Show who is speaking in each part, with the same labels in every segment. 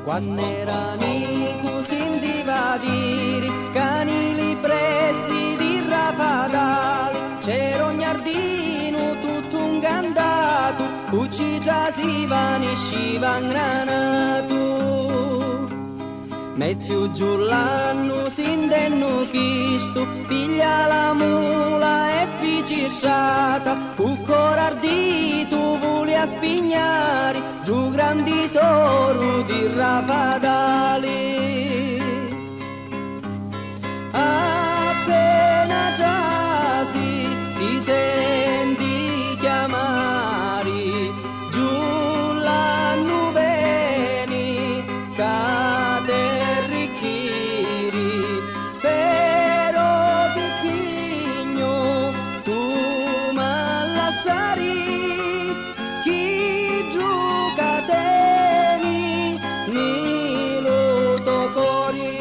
Speaker 1: Quando erano così divadiri, canili pressi di Rafadali, c'era un giardino tutto un cantato, cucci già si vanisciva in granato. Mezzo giù l'anno si intenno chisto, piglia la mula e ficissata, cuccor ardito vuole a spignare, giù grandi soro di Rafadali. Appena già si senti chiamare, giù l'anno veni, cade ricchiri, però Pipigno tu m'allassari, chi gioca teni ni lo tocori.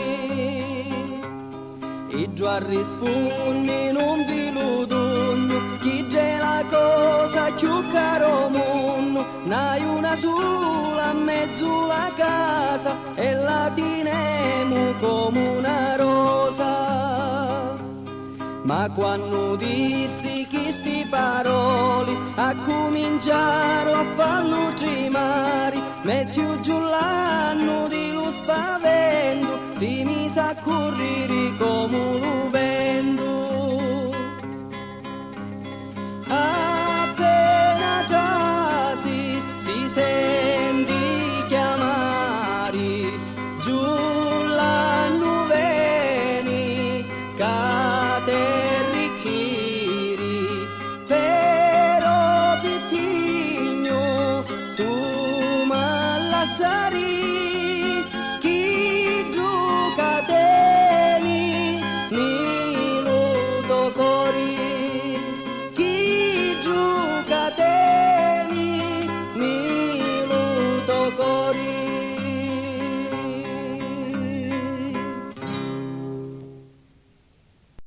Speaker 1: I già rispondi non vi lo dogno, chi c'è la cosa più caro mondo, n'hai una sola a mezzo la casa e la tinemo come una rosa. Ma quando dissi che sti parole a cominciare a farlo tremare, mezzo giù l'anno di lo spavento si mise a correre come un vento. Appena già si senti chiamare, giù l'anno veni, cade ricchiri, però Pipigno tu m'allassari.